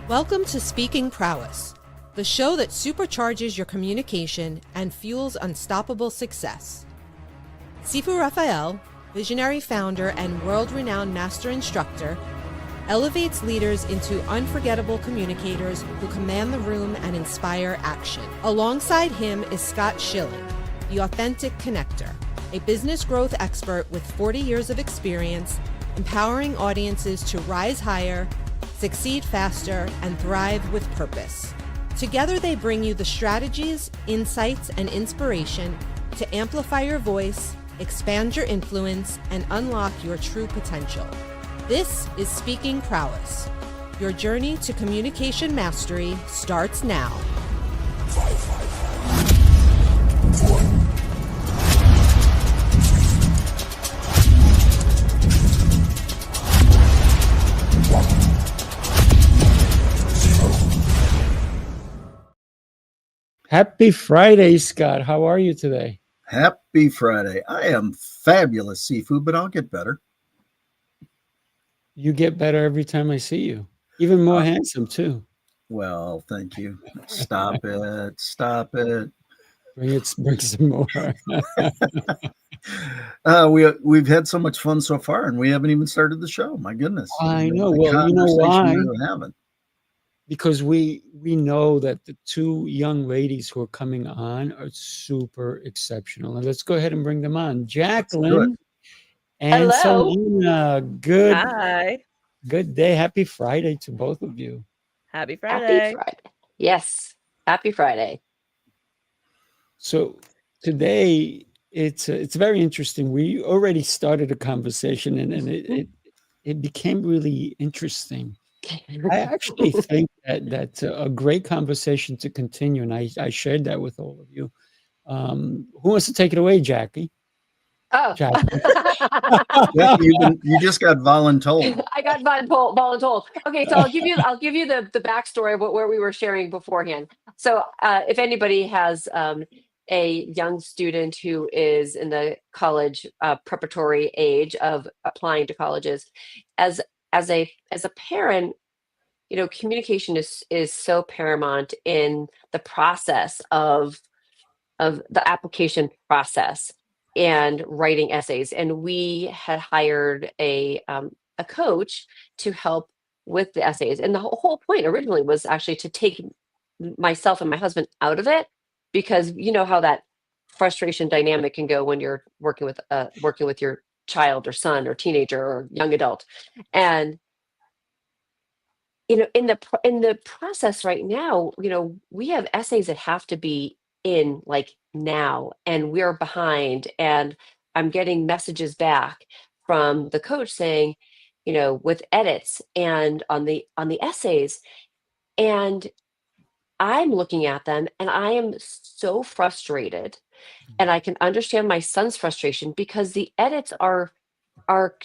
Welcome to Speaking Prowess, the show that supercharges your communication and fuels unstoppable success. Sifu Rafael, visionary founder and world-renowned master instructor, elevates leaders into unforgettable communicators who command the room and inspire action. Alongside him is Scott Schilling, the authentic connector, a business growth expert with 40 years of experience, empowering audiences to rise higher, succeed faster, and thrive with purpose. Together, they bring you the strategies, insights, and inspiration to amplify your voice, expand your influence, and unlock your true potential. This is Speaking Prowess. Your journey to communication mastery starts now. Happy Friday, Scott. How are you today? Happy Friday. I am fabulous, Sifu, but I'll get better. You get better every time I see you. Even more handsome, too. Well, thank you. Stop it. Stop it. Bring some more. We've had so much fun so far, and we haven't even started the show. My goodness. I know. Well, you know why? We haven't. Because we know that the two young ladies who are coming on are super exceptional. And let's go ahead and bring them on. Jaclyn and Solana. Good day. Happy Friday to both of you. Happy Friday. Happy Friday. Yes. Happy Friday. So today it's very interesting. We already started a conversation and it became really interesting. I actually think that's a great conversation to continue, and I shared that with all of you. Who wants to take it away, Jackie? Oh, you just got voluntold. I got voluntold. Okay, so I'll give you the backstory of where we were sharing beforehand. So if anybody has a young student who is in the college preparatory age of applying to colleges, as a parent, you know, communication is so paramount in the process of the application process and writing essays. And we had hired a coach to help with the essays. And the whole point originally was actually to take myself and my husband out of it, because you know how that frustration dynamic can go when you're working with your child or son or teenager or young adult. And you know, in the process right now, you know, we have essays that have to be in like now, and we're behind. And I'm getting messages back from the coach saying, you know, with edits and on the essays, and I'm looking at them and I am so frustrated. And I can understand my son's frustration because the edits are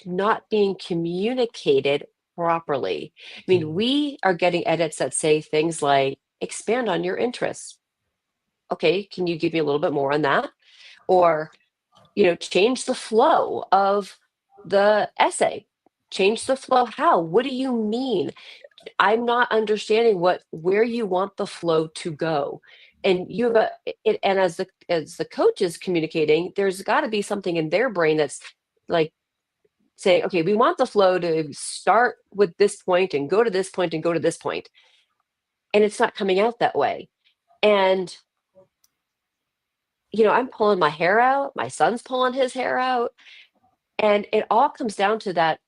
not being communicated properly. I mean, we are getting edits that say things like, expand on your interests. Okay, can you give me a little bit more on that? Or, you know, change the flow of the essay. Change the flow. How? What do you mean? I'm not understanding where you want the flow to go. And you have and as the coach is communicating, there's got to be something in their brain that's like saying, okay, we want the flow to start with this point and go to this point and go to this point. And it's not coming out that way. And, you know, I'm pulling my hair out. My son's pulling his hair out. And it all comes down to that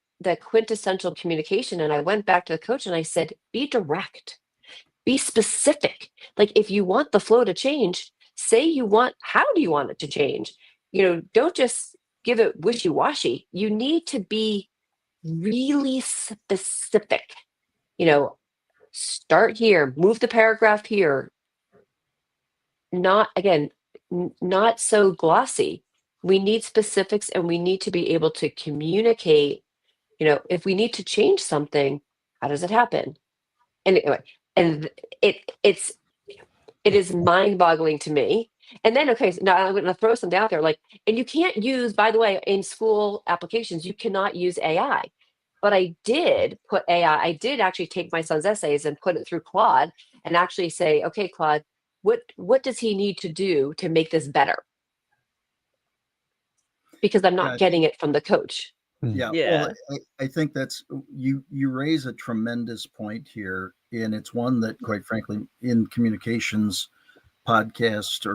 quintessential communication. And I went back to the coach and I said, be direct, be specific. Like if you want the flow to change, say how do you want it to change? You know, don't just give it wishy-washy. You need to be really specific. You know, start here, move the paragraph here. Not so glossy. We need specifics, and we need to be able to communicate. You know, if we need to change something, how does it happen? And anyway, and it is mind-boggling to me. And then, okay, so now I'm going to throw something out there, like, and you can't use, by the way, in school applications, you cannot use AI. But I did put AI, I did actually take my son's essays and put it through Claude and actually say, okay, Claude, what does he need to do to make this better? Because I'm not getting it from the coach. Yeah. Well, I think that's you raise a tremendous point here, and it's one that, quite frankly, in communications podcasts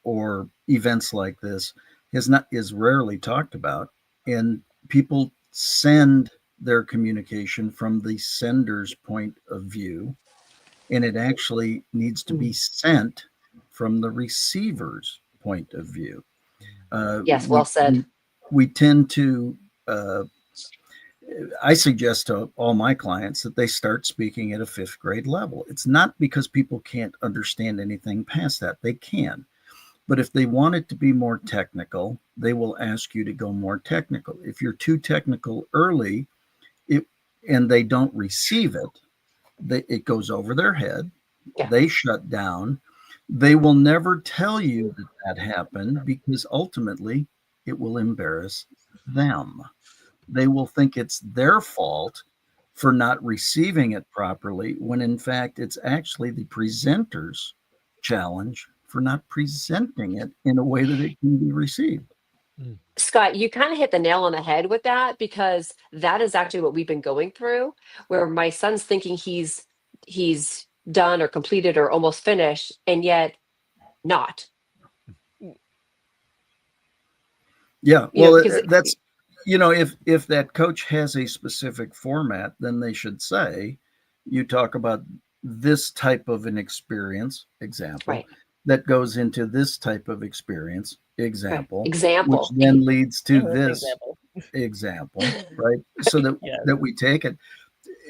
or events like this is rarely talked about. And people send their communication from the sender's point of view, and it actually needs to be sent from the receiver's point of view. Yes, well said. We tend to I suggest to all my clients that they start speaking at a 5th grade level. It's not because people can't understand anything past that. They can. But if they want it to be more technical, they will ask you to go more technical. If you're too technical early, and they don't receive it, it goes over their head. Yeah. They shut down. They will never tell you that happened, because ultimately it will embarrass them. They will think it's their fault for not receiving it properly, when in fact it's actually the presenter's challenge for not presenting it in a way that it can be received. Scott, you kind of hit the nail on the head with that, because that is actually what we've been going through, where my son's thinking he's done or completed or almost finished, and yet not. Yeah, well, that's, if that coach has a specific format, then they should say, you talk about this type of an experience, example, right, that goes into this type of experience, example, which then leads to this example, right? So that that we take it.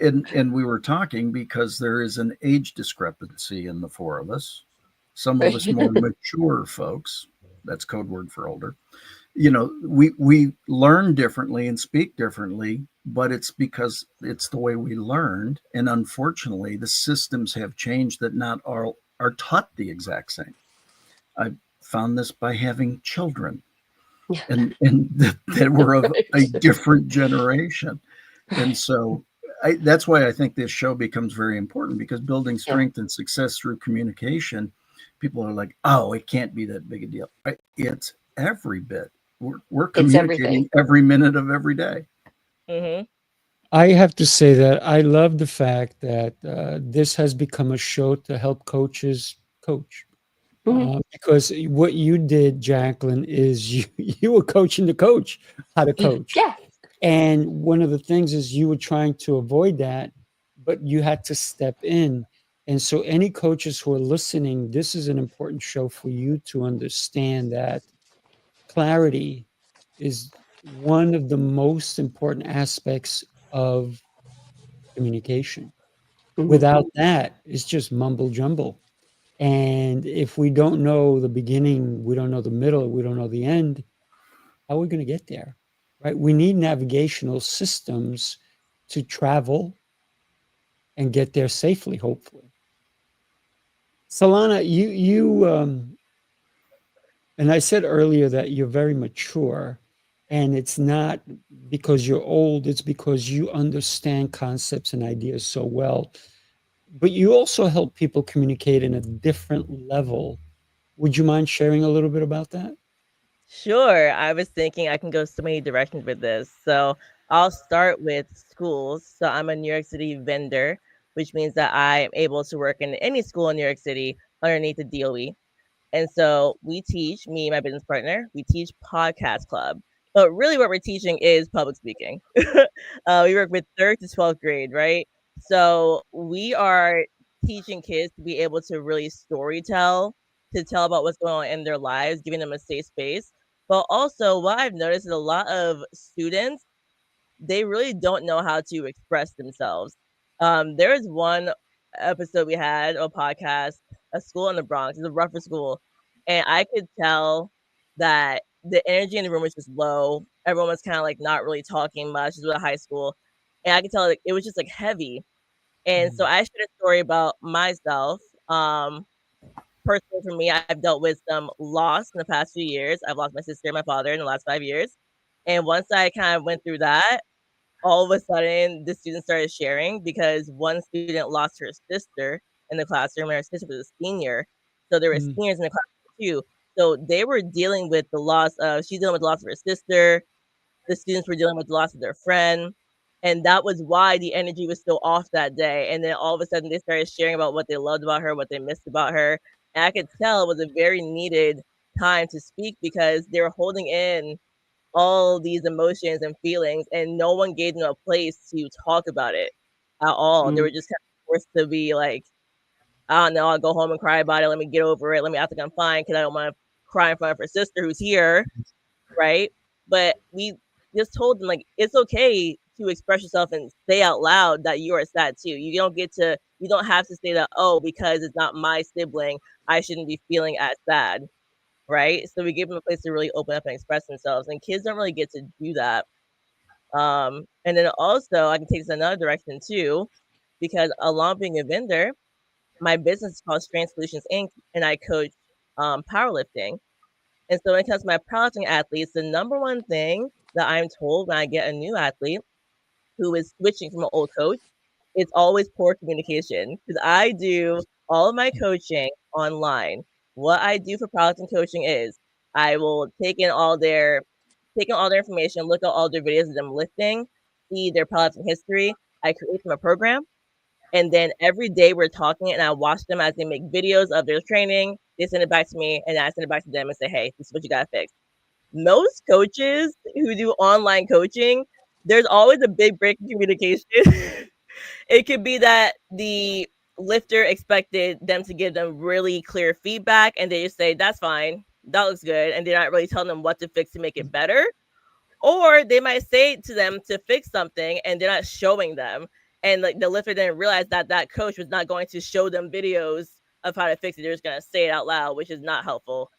And we were talking because there is an age discrepancy in the 4 of us. Some of us more mature folks, that's code word for older. We learn differently and speak differently, but it's because it's the way we learned. And unfortunately, the systems have changed that not all are taught the exact same. I found this by having children, and that were of a different generation. And so that's why I think this show becomes very important, because building strength and success through communication, people are like, oh, it can't be that big a deal. It's every bit. We're communicating every minute of every day. Mm-hmm. I have to say that I love the fact that this has become a show to help coaches coach. Mm-hmm. Because what you did, Jaclyn, is you were coaching the coach how to coach. Yeah. And one of the things is you were trying to avoid that, but you had to step in. And so any coaches who are listening, this is an important show for you to understand that clarity is one of the most important aspects of communication. Mm-hmm. Without that, it's just mumble jumble. And if we don't know the beginning, we don't know the middle, we don't know the end, how are we going to get there? Right? We need navigational systems to travel and get there safely, hopefully. Solana, you and I said earlier that you're very mature, and it's not because you're old, it's because you understand concepts and ideas so well. But you also help people communicate in a different level. Would you mind sharing a little bit about that? Sure. I was thinking I can go so many directions with this. So I'll start with schools. So I'm a New York City vendor, which means that I am able to work in any school in New York City underneath the DOE. And so we teach, me and my business partner, we teach Podcast Club. But really what we're teaching is public speaking. We work with 3rd to 12th grade, right? So we are teaching kids to be able to really storytell, to tell about what's going on in their lives, giving them a safe space. But also what I've noticed is a lot of students, they really don't know how to express themselves. There is one episode we had, a podcast, a school in the Bronx, it's a rougher school. And I could tell that the energy in the room was just low. Everyone was kind of like not really talking much. It was a high school. And I could tell like, it was just like heavy. And so I shared a story about myself. Personally, for me, I've dealt with some loss in the past few years. I've lost my sister and my father in the last 5 years. And once I kind of went through that, all of a sudden the students started sharing because one student lost her sister in the classroom, and her sister was a senior. So there were seniors in the classroom too. So they were dealing with the loss of, she's dealing with the loss of her sister. The students were dealing with the loss of their friend. And that was why the energy was so off that day. And then all of a sudden they started sharing about what they loved about her, what they missed about her. And I could tell it was a very needed time to speak because they were holding in all these emotions and feelings, and no one gave them a place to talk about it at all. They were just kind of forced to be like, I don't know, I'll go home and cry about it. Let me get over it. Let me act like I'm fine because I don't want to cry in front of her sister who's here, right? But we just told them, like, it's okay to express yourself and say out loud that you are sad too. You don't have to say that, oh, because it's not my sibling, I shouldn't be feeling as sad, right? So we give them a place to really open up and express themselves, and kids don't really get to do that. And then also I can take this another direction too, because along being a vendor, my business is called Strength Solutions Inc., and I coach powerlifting. And so when it comes to my powerlifting athletes, the number one thing that I'm told when I get a new athlete who is switching from an old coach, it's always poor communication, because I do all of my coaching online. What I do for powerlifting coaching is I will take in all their information, look at all their videos of them lifting, see their powerlifting history. I create them a program, and then every day we're talking, and I watch them as they make videos of their training. They send it back to me, and I send it back to them and say, hey, this is what you got to fix. Most coaches who do online coaching, there's always a big break in communication. It could be that the lifter expected them to give them really clear feedback, and they just say, that's fine, that looks good, and they're not really telling them what to fix to make it better. Or they might say to them to fix something, and they're not showing them. And like the lifter didn't realize that that coach was not going to show them videos of how to fix it. They're just going to say it out loud, which is not helpful,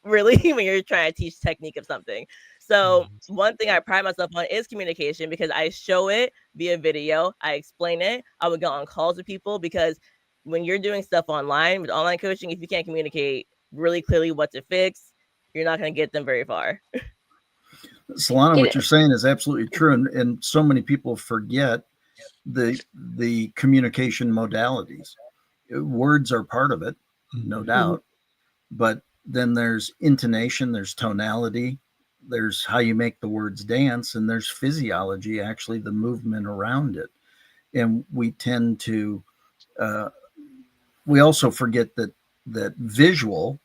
really, when you're trying to teach technique of something. So one thing I pride myself on is communication, because I show it via video. I explain it. I would go on calls with people, because when you're doing stuff online with online coaching, if you can't communicate really clearly what to fix, you're not going to get them very far. Solana, what you're saying is absolutely true, and so many people forget the communication modalities. Words are part of it, no doubt, but then there's intonation, there's tonality, there's how you make the words dance, and there's physiology, actually the movement around it. And we tend to we also forget that visual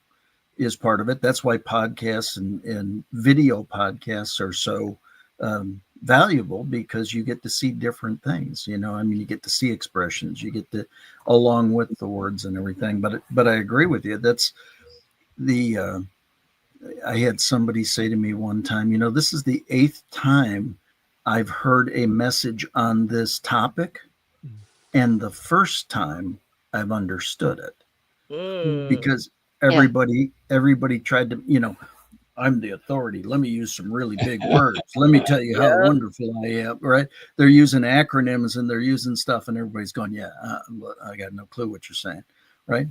is part of it. That's why podcasts and video podcasts are so valuable, because you get to see different things. You know, I mean, you get to see expressions, you get to, along with the words and everything. But I agree with you. That's the I had somebody say to me one time, you know, this is the 8th time I've heard a message on this topic, and the first time I've understood it. Because everybody tried to, you know, I'm the authority, let me use some really big words, let me tell you how wonderful I am, right? They're using acronyms and they're using stuff, and everybody's going, I got no clue what you're saying, right?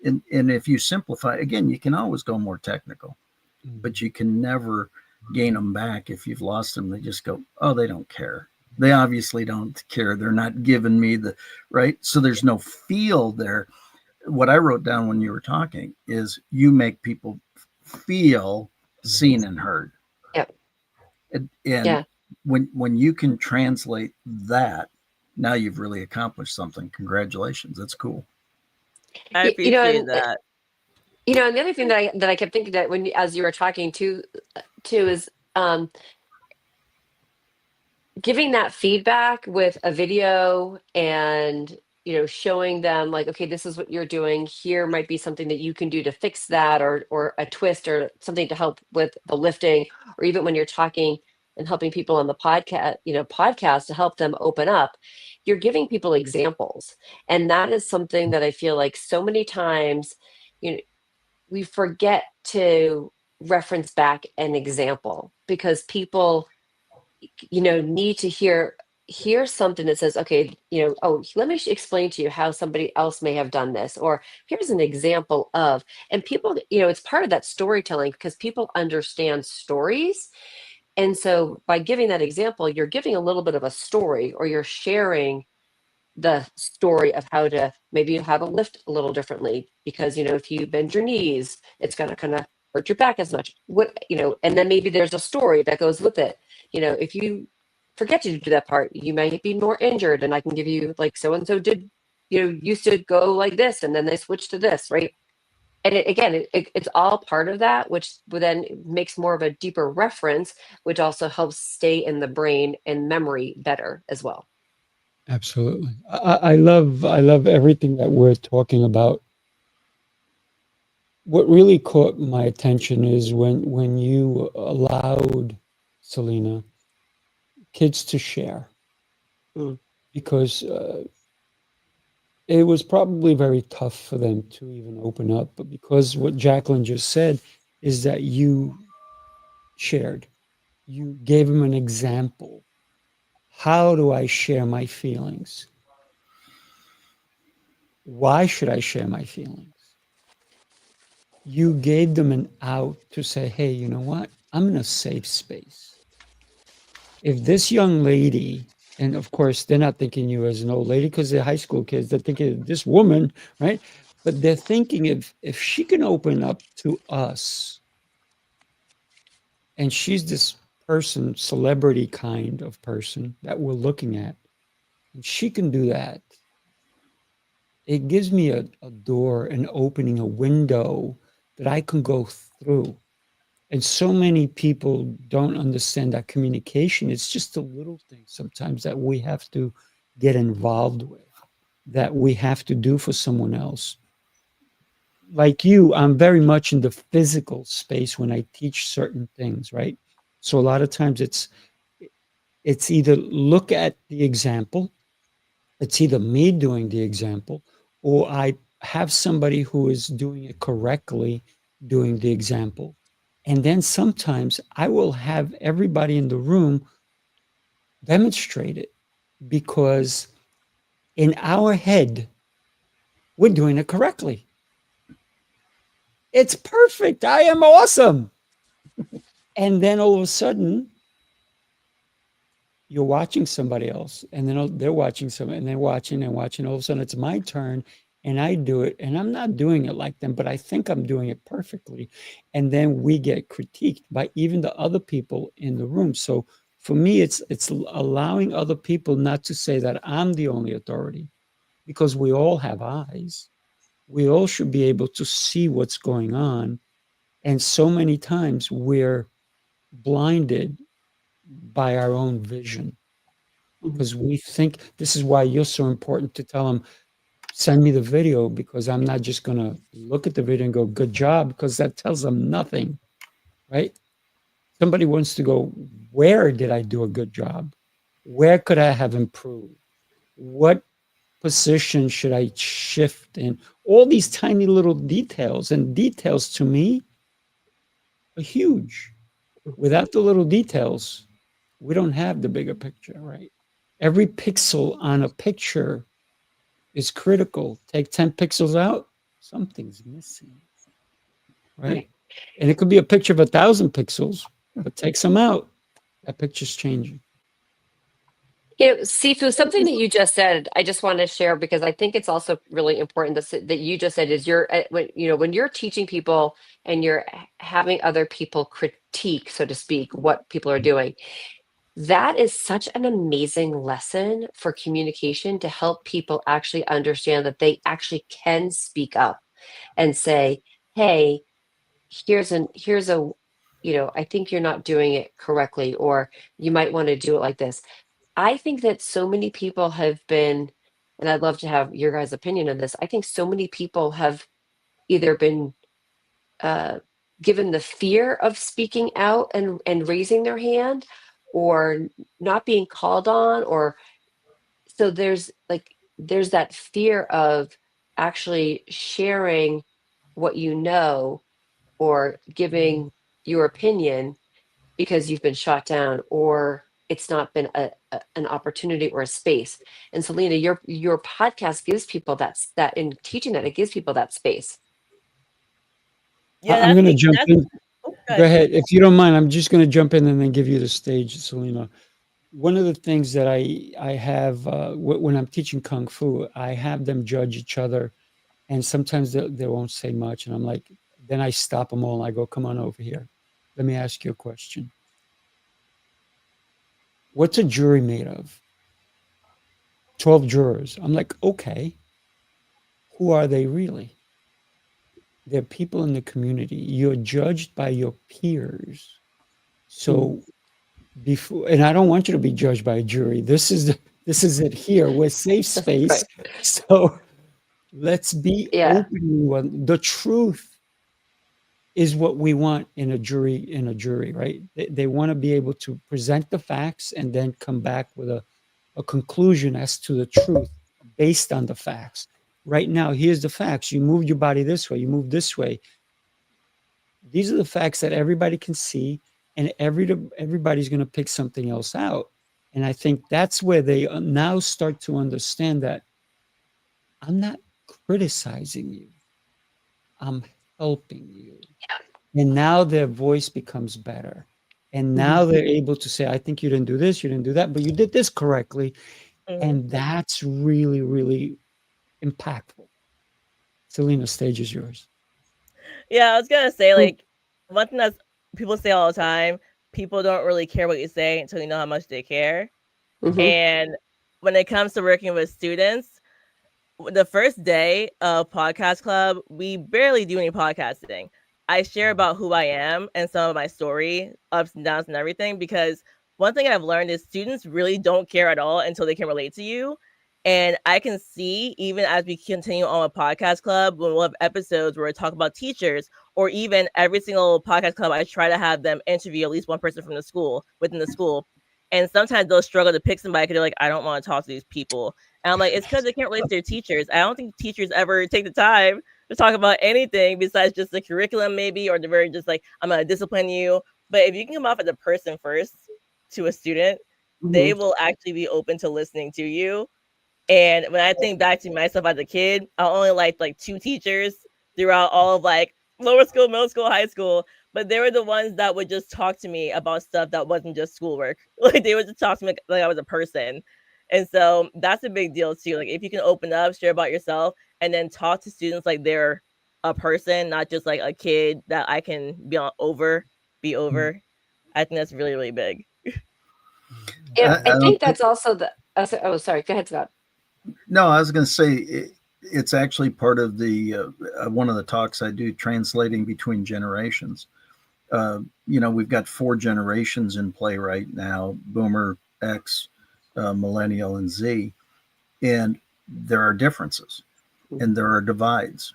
And if you simplify, again, you can always go more technical, but you can never gain them back. If you've lost them, they just go, oh, they don't care. They obviously don't care. They're not giving me the right. So there's no feel there. What I wrote down when you were talking is you make people feel seen and heard. Yep. And when you can translate that, now you've really accomplished something. Congratulations. That's cool. I appreciate that. You know, and the other thing that I kept thinking that as you were talking too is giving that feedback with a video, and you know, showing them like, okay, this is what you're doing. Here might be something that you can do to fix that, or a twist, or something to help with the lifting, or even when you're talking and helping people on the podcast to help them open up. You're giving people examples, and that is something that I feel like so many times, you know, we forget to reference back an example, because people, you know, need to hear something that says, okay, you know, oh, let me explain to you how somebody else may have done this, or here's an example of. And people, you know, it's part of that storytelling, because people understand stories, And so by giving that example, you're giving a little bit of a story, or you're sharing the story of how to maybe have a lift a little differently, because, if you bend your knees, it's going to kind of hurt your back as much. And then maybe there's a story that goes with it. If you forget to do that part, you might be more injured. And I can give you, like, so-and-so did, used to go like this, and then they switched to this, right? And it's all part of that, which then makes more of a deeper reference, which also helps stay in the brain and memory better as well. Absolutely. I love everything that we're talking about. What really caught my attention is when you allowed, Selena, kids to share. Because it was probably very tough for them to even open up. But because what Jaclyn just said is that you shared, you gave them an example. How do I share my feelings? Why should I share my feelings? You gave them an out to say, hey, you know what? I'm in a safe space. If this young lady, and of course, they're not thinking you as an old lady because they're high school kids, they're thinking this woman, right? But they're thinking if she can open up to us, and she's this person, celebrity kind of person that we're looking at, and she can do that, it gives me a door, an opening, a window that I can go through. And so many people don't understand that communication. It's just a little thing sometimes that we have to get involved with, that we have to do for someone else. Like you, I'm very much in the physical space when I teach certain things, right? So a lot of times it's either look at the example, it's either me doing the example, or I have somebody who is doing it correctly doing the example. And then sometimes I will have everybody in the room demonstrate it, because in our head, we're doing it correctly. It's perfect. I am awesome. And then all of a sudden, you're watching somebody else, and then they're watching somebody, and they're watching and watching. All of a sudden, it's my turn, and I do it, and I'm not doing it like them, but I think I'm doing it perfectly. And then we get critiqued by even the other people in the room. So for me, it's allowing other people not to say that I'm the only authority, because we all have eyes. We all should be able to see what's going on. And so many times we're blinded by our own vision, because we think this is why you're so important to tell them, send me the video, because I'm not just going to look at the video and go, good job, because that tells them nothing, right? Somebody wants to go, where did I do a good job? Where could I have improved? What position should I shift in? All these tiny little details, and details to me are huge. Without the little details, we don't have the bigger picture, right? Every pixel on a picture is critical. Take 10 pixels out, something's missing, right? And it could be a picture of 1,000 pixels, but take some out, that picture's changing. Sifu, something that you just said, I just want to share, because I think it's also really important that you just said is when you're teaching people and you're having other people critique, so to speak, what people are doing. That is such an amazing lesson for communication, to help people actually understand that they actually can speak up and say, hey, here's a, I think you're not doing it correctly, or you might want to do it like this. I think that so many people have been, and I'd love to have your guys' opinion on this. I think so many people have either been given the fear of speaking out and raising their hand, or not being called on, or so there's that fear of actually sharing what you know, or giving your opinion, because you've been shot down, or it's not been an opportunity or a space. And Selena, your podcast gives people that in teaching that, it gives people that space. Yeah, I'm going to jump in. Oh, Go ahead. If you don't mind, I'm just going to jump in and then give you the stage, Selena. One of the things that I have when I'm teaching Kung Fu, I have them judge each other. And sometimes they won't say much. And I'm like, then I stop them all and I go, come on over here. Let me ask you a question. What's a jury made of? 12 jurors. I'm like, okay. Who are they really? They're people in the community. You're judged by your peers. So before, and I don't want you to be judged by a jury. This is it here. We're safe space. Right. So let's be open. The truth is what we want in a jury, right? They want to be able to present the facts and then come back with a conclusion as to the truth based on the facts. Right now, here's the facts. You moved your body this way, you moved this way. These are the facts that everybody can see, and everybody's going to pick something else out. And I think that's where they now start to understand that I'm not criticizing you. I'm helping you. And now their voice becomes better. And now they're able to say, I think you didn't do this, you didn't do that, but you did this correctly. And that's really, really impactful. Selena, stage is yours. Yeah, I was going to say, like, one thing that people say all the time, people don't really care what you say until you know how much they care. And when it comes to working with students, the first day of Podcast Club, we barely do any podcasting. I share about who I am and some of my story, ups and downs and everything, because one thing I've learned is students really don't care at all until they can relate to you. And I can see, even as we continue on with Podcast Club, when we'll have episodes where we talk about teachers, or even every single Podcast Club, I try to have them interview at least one person from the school, within the school. And sometimes they'll struggle to pick somebody because they're like, I don't want to talk to these people. And I'm like, it's because they can't relate to their teachers. I don't think teachers ever take the time to talk about anything besides just the curriculum, maybe, or they're very just like, I'm going to discipline you. But if you can come off as a person first to a student, they will actually be open to listening to you. And when I think back to myself as a kid, I only liked like 2 teachers throughout all of like lower school, middle school, high school. But they were the ones that would just talk to me about stuff that wasn't just schoolwork. Like they would just talk to me like I was a person. And so that's a big deal too. Like if you can open up, share about yourself, and then talk to students like they're a person, not just like a kid that I can be over. I think that's really, really big. Yeah, I think that's also the. Oh, sorry. Go ahead, Scott. No, I was going to say it's actually part of the one of the talks I do, translating between generations. We've got 4 generations in play right now: Boomer, X, Millennial, and Z, and there are differences and there are divides.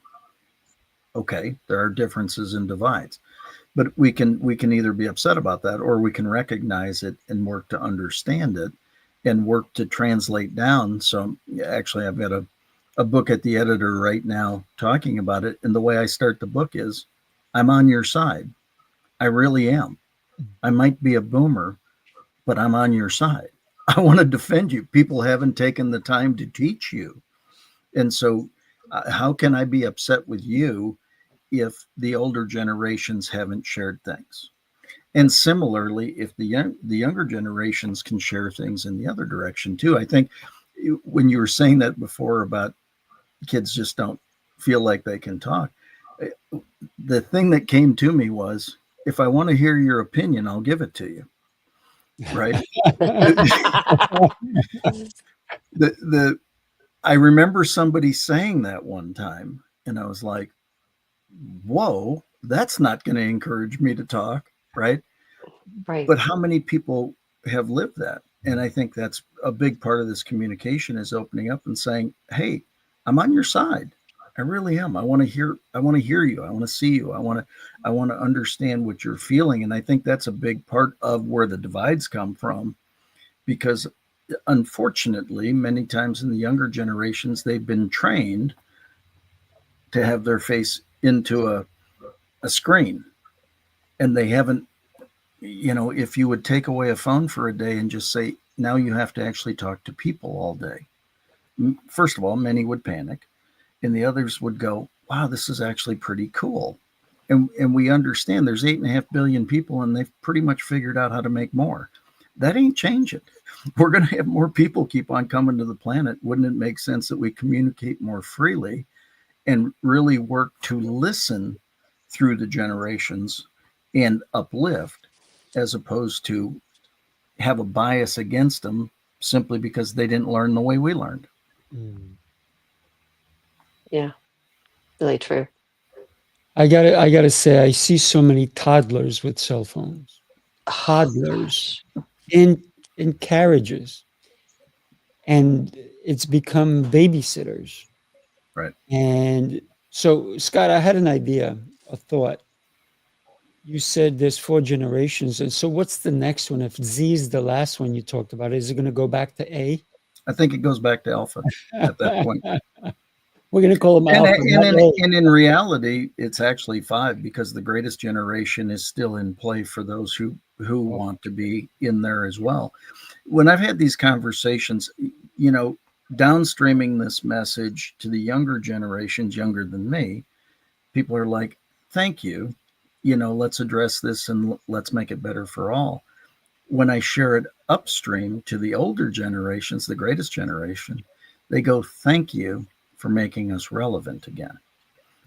Okay, there are differences and divides, but we can either be upset about that, or we can recognize it and work to understand it and work to translate down. So actually, I've got a book at the editor right now talking about it, and the way I start the book is, I'm on your side. I really am. I might be a boomer, but I'm on your side. I want to defend you. People haven't taken the time to teach you. And so how can I be upset with you if the older generations haven't shared things? And similarly, if the younger generations can share things in the other direction too. I think when you were saying that before about kids just don't feel like they can talk, the thing that came to me was, if I want to hear your opinion, I'll give it to you. Right. I remember somebody saying that one time, and I was like, whoa, that's not going to encourage me to talk. Right. But how many people have lived that? And I think that's a big part of this communication, is opening up and saying, hey, I'm on your side. I really am. I want to hear you. I want to see you. I want to understand what you're feeling. And I think that's a big part of where the divides come from, because unfortunately, many times in the younger generations, they've been trained to have their face into a screen, and they haven't, if you would take away a phone for a day and just say, now you have to actually talk to people all day. First of all, many would panic. And the others would go, wow, this is actually pretty cool. And we understand there's 8.5 billion people, and they've pretty much figured out how to make more. That ain't changing. We're going to have more people keep on coming to the planet. Wouldn't it make sense that we communicate more freely and really work to listen through the generations and uplift, as opposed to have a bias against them simply because they didn't learn the way we learned? Yeah, really true. I gotta say, I see so many toddlers with cell phones. Toddlers in carriages, and it's become babysitters. Right. And so, Scott, I had an idea, a thought. You said there's 4 generations, and so what's the next one? If Z is the last one you talked about, is it going to go back to A? I think it goes back to alpha at that point. We're going to call them alpha. And in reality, it's actually 5, because the greatest generation is still in play for those who want to be in there as well. When I've had these conversations, downstreaming this message to the younger generations, younger than me, people are like, thank you. Let's address this and let's make it better for all. When I share it upstream to the older generations, the greatest generation, they go, thank you for making us relevant again.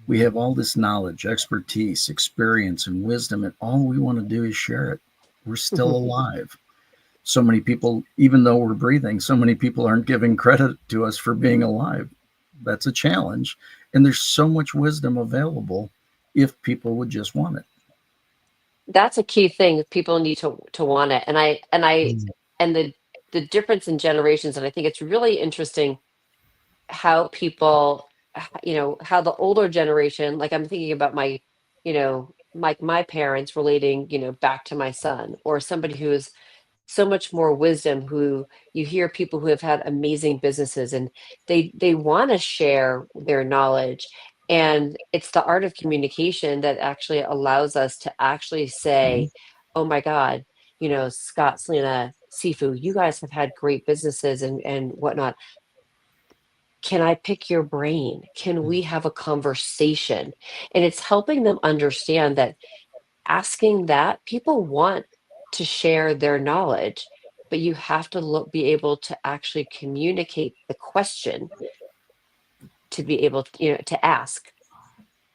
We have all this knowledge, expertise, experience, and wisdom, and all we want to do is share it. We're still alive. So many people, even though we're breathing, so many people aren't giving credit to us for being alive. That's a challenge. And there's so much wisdom available if people would just want it. That's a key thing. People need to want it. And the difference in generations, and I think it's really interesting how people, how the older generation, like I'm thinking about my, my parents relating, back to my son, or somebody who is so much more wisdom, who you hear people who have had amazing businesses, and they want to share their knowledge. And it's the art of communication that actually allows us to actually say, oh my God, Scott, Selena, Sifu, you guys have had great businesses and whatnot. Can I pick your brain? Can we have a conversation? And it's helping them understand that asking that, people want to share their knowledge, but you have to be able to actually communicate the question, to be able to, to ask,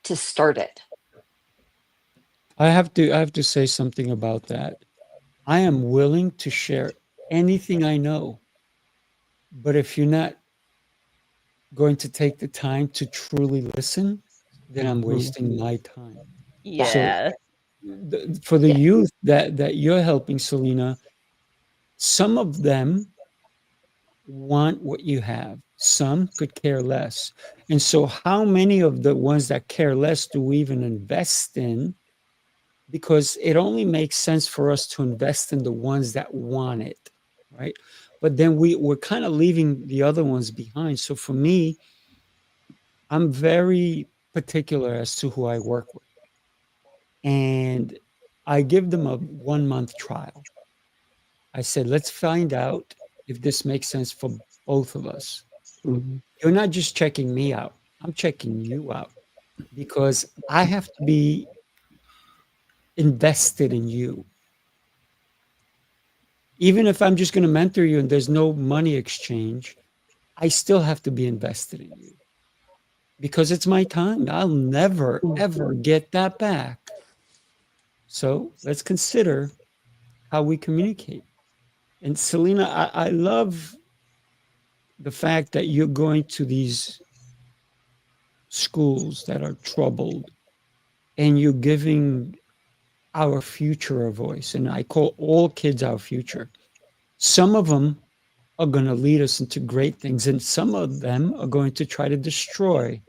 to start it. I have to say something about that. I am willing to share anything I know, but if you're not going to take the time to truly listen, then I'm wasting my time. Yeah. So for the youth that you're helping, Selena, some of them want what you have. Some could care less. And so how many of the ones that care less do we even invest in? Because it only makes sense for us to invest in the ones that want it, right? But then we're kind of leaving the other ones behind. So for me, I'm very particular as to who I work with. And I give them a 1-month trial. I said, let's find out if this makes sense for both of us. You're not just checking me out. I'm checking you out, because I have to be invested in you. Even if I'm just going to mentor you and there's no money exchange, I still have to be invested in you, because it's my time. I'll never, ever get that back. So let's consider how we communicate. And Selena, I love the fact that you're going to these schools that are troubled and you're giving our future a voice. And I call all kids our future. Some of them are going to lead us into great things, and some of them are going to try to destroy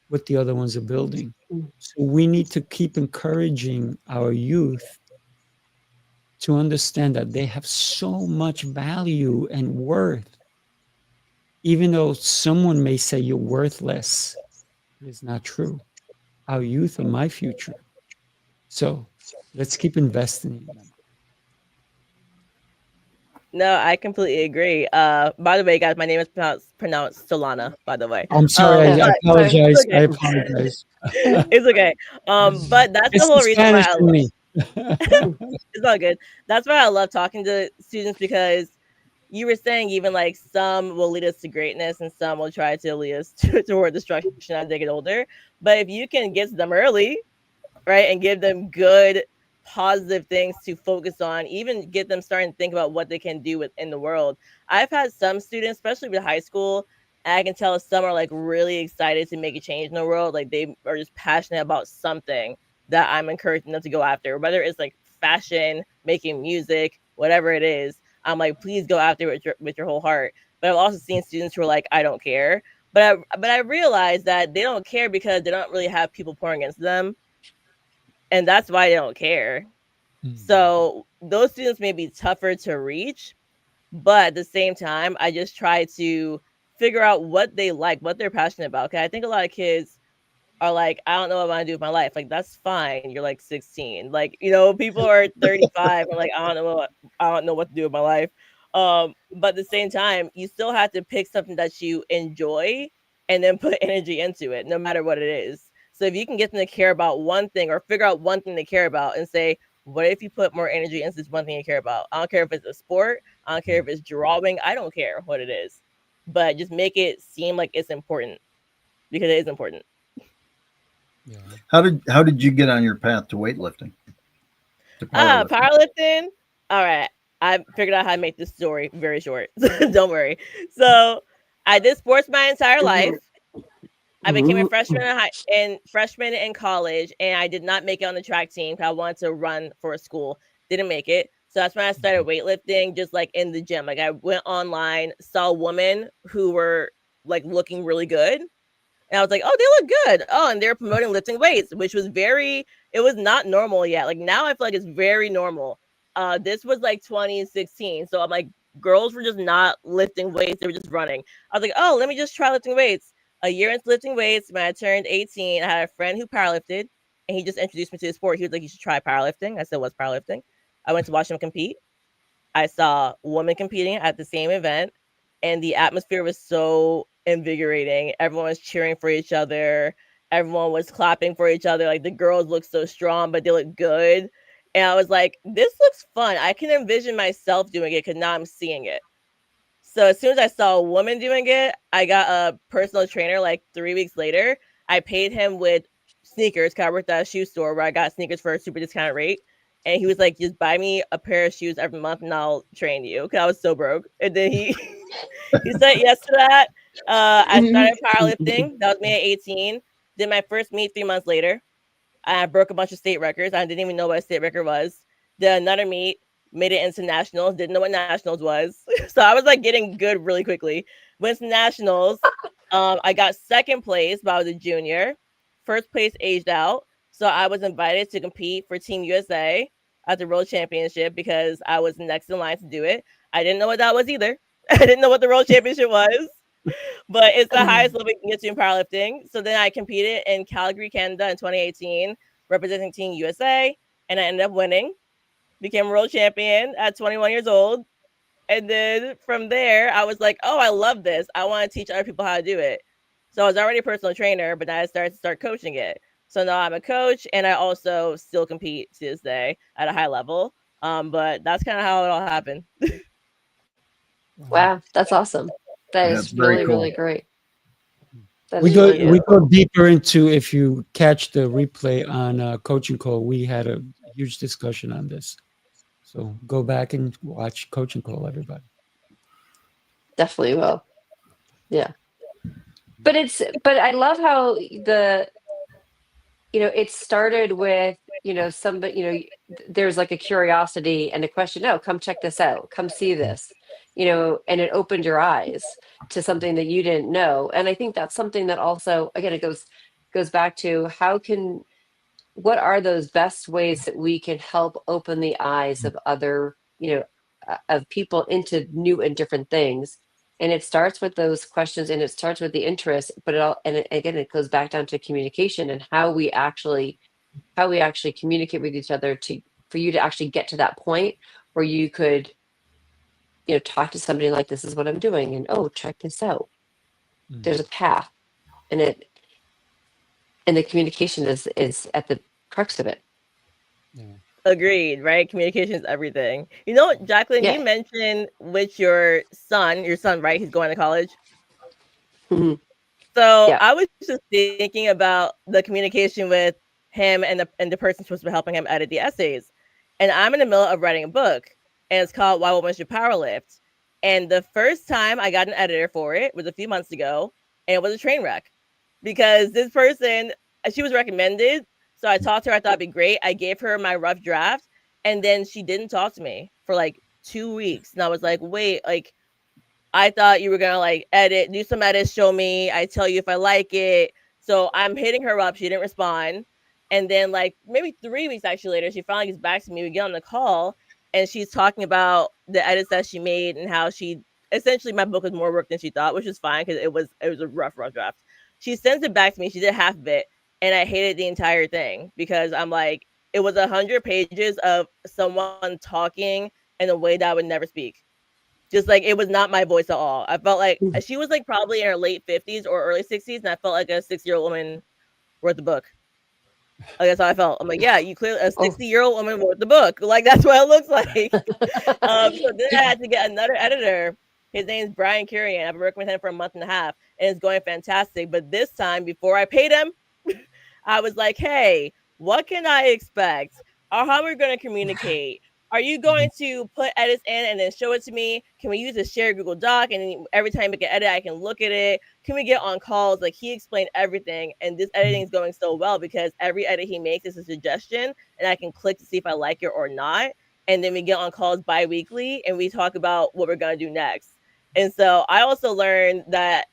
what the other ones are building. So we need to keep encouraging our youth to understand that they have so much value and worth. Even though someone may say you're worthless, it is not true. Our youth are my future. So let's keep investing in them. No, I completely agree. By the way, guys, my name is pronounced Solana, by the way. I'm sorry. I Yeah, sorry. apologize. Okay. I apologize. It's okay. But that's the It's whole the reason why Spanish I for me. it's all good. That's why I love talking to students, because you were saying even like some will lead us to greatness and some will try to lead us toward destruction as they get older. But if you can get to them early, right, and give them good positive things to focus on, even get them starting to think about what they can do within the world. I've had some students, especially with high school, and I can tell some are like really excited to make a change in the world. Like they are just passionate about something that I'm encouraging them to go after, whether it's like fashion, making music, whatever it is. I'm like, please go after it with your whole heart. But I've also seen students who are like, I don't care. But I realize that they don't care because they don't really have people pouring into them, and that's why they don't care. So those students may be tougher to reach, but at the same time, I just try to figure out what they like, what they're passionate about. Okay, I think a lot of kids are like, I don't know what I want to do with my life. Like, that's fine. You're like 16. Like, people are 35 and like, I don't know what to do with my life. But at the same time, you still have to pick something that you enjoy and then put energy into it, no matter what it is. So if you can get them to care about one thing or figure out one thing they care about and say, what if you put more energy into this one thing you care about? I don't care if it's a sport. I don't care if it's drawing. I don't care what it is, but just make it seem like it's important, because it is important. Yeah. How did you get on your path to weightlifting? To powerlifting? Powerlifting. All right. I figured out how to make this story very short. Don't worry. So I did sports my entire life. I became a freshman in college, and I did not make it on the track team because I wanted to run for a school. Didn't make it. So that's when I started weightlifting, just like in the gym. Like I went online, saw women who were like looking really good. And I was like, oh, they look good. Oh, and they're promoting lifting weights, which was it was not normal yet. Like now I feel like it's very normal. This was like 2016. So I'm like, girls were just not lifting weights. They were just running. I was like, oh, let me just try lifting weights. A year into lifting weights, when I turned 18, I had a friend who powerlifted, and he just introduced me to the sport. He was like, you should try powerlifting. I said, what's powerlifting? I went to watch him compete. I saw women competing at the same event, and the atmosphere was so invigorating. Everyone was cheering for each other. Everyone was clapping for each other. Like the girls looked so strong, but they looked good. And I was like, this looks fun. I can envision myself doing it because now I'm seeing it. So as soon as I saw a woman doing it, I got a personal trainer like 3 weeks later. I paid him with sneakers because I worked at a shoe store where I got sneakers for a super discounted rate. And he was like, just buy me a pair of shoes every month and I'll train you. Because I was so broke. And then he said yes to that. I started powerlifting. That was me at 18. Did my first meet 3 months later. I broke a bunch of state records. I didn't even know what a state record was. Did another meet, made it into nationals. Didn't know what nationals was. So I was like getting good really quickly. Went to nationals. I got second place, but I was a junior. First place aged out. So I was invited to compete for Team USA at the World Championship because I was next in line to do it. I didn't know what that was either. I didn't know what the World Championship was, but it's the highest level you can get to in powerlifting. So then I competed in Calgary, Canada in 2018, representing Team USA, and I ended up winning, became world champion at 21 years old. And then from there, I was like, oh, I love this. I want to teach other people how to do it. So I was already a personal trainer, but then I started to start coaching it. So now I'm a coach, and I also still compete to this day at a high level. But that's kind of how it all happened. Wow, that's awesome. That That's is very really, cool. really great. That We is go really we cool. go deeper into, if you catch the replay on Coaching Call, we had a huge discussion on this. So go back and watch Coaching Call, everybody. Definitely will. Yeah. But I love how it started with, somebody, there's like a curiosity and a question. No, come check this out. Come see this, and it opened your eyes to something that you didn't know. And I think that's something that also, again, it goes back to what are those best ways that we can help open the eyes of other, of people into new and different things. And it starts with those questions, and it starts with the interest, but again, it goes back down to communication and how we actually communicate with each other for you to actually get to that point where you could, talk to somebody like, this is what I'm doing, and oh, check this out. There's a path, and the communication is at the crux of it. Yeah. Agreed, right? Communication is everything. You know what, Jaclyn, Yeah. you mentioned with your son, right? He's going to college. Mm-hmm. So Yeah. I was just thinking about the communication with him and the person supposed to be helping him edit the essays. And I'm in the middle of writing a book, and it's called Why Women Should Powerlift. And the first time I got an editor for it was a few months ago, and it was a train wreck because this person, she was recommended. So I talked to her. I thought it'd be great. I gave her my rough draft, and then she didn't talk to me for like 2 weeks. And I was like, wait, like, I thought you were gonna like do some edits, show me. I tell you if I like it. So I'm hitting her up. She didn't respond. And then like maybe 3 weeks actually later, she finally gets back to me. We get on the call and she's talking about the edits that she made and how she essentially my book was more work than she thought, which is fine because it was a rough draft. She sends it back to me. She did half of it, and I hated the entire thing because I'm like, it was 100 pages of someone talking in a way that I would never speak. Just like it was not my voice at all. I felt like she was like probably in her late 50s or early 60s, and I felt like a 60-year-old woman wrote the book. Like that's how I felt. I'm like, yeah, you clearly a 60-year-old woman wrote the book. Like that's what it looks like. So then I had to get another editor. His name's Brian Curian. I've been working with him for a month and a half, and it's going fantastic. But this time, before I paid him, I was like, hey, what can I expect? Or how are we going to communicate? Are you going to put edits in and then show it to me? Can we use a shared Google Doc? And every time I make an edit, I can look at it. Can we get on calls? Like he explained everything. And this editing is going so well because every edit he makes is a suggestion and I can click to see if I like it or not. And then we get on calls bi-weekly and we talk about what we're going to do next. And so I also learned that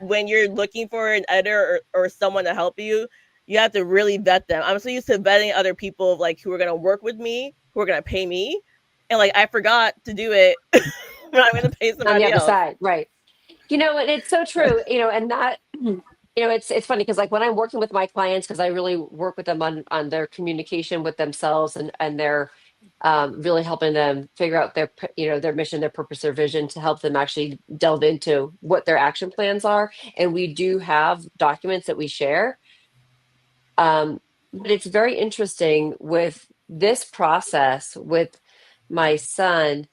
when you're looking for an editor or someone to help you, you have to really vet them. I'm so used to vetting other people like who are going to work with me, who are going to pay me. And like, I forgot to do it when I'm going to pay somebody on the other else. side. Right. And it's so true, and that, it's funny because like when I'm working with my clients, because I really work with them on their communication with themselves and their really helping them figure out their mission, their purpose, their vision to help them actually delve into what their action plans are. And we do have documents that we share. But it's very interesting with this process with my son,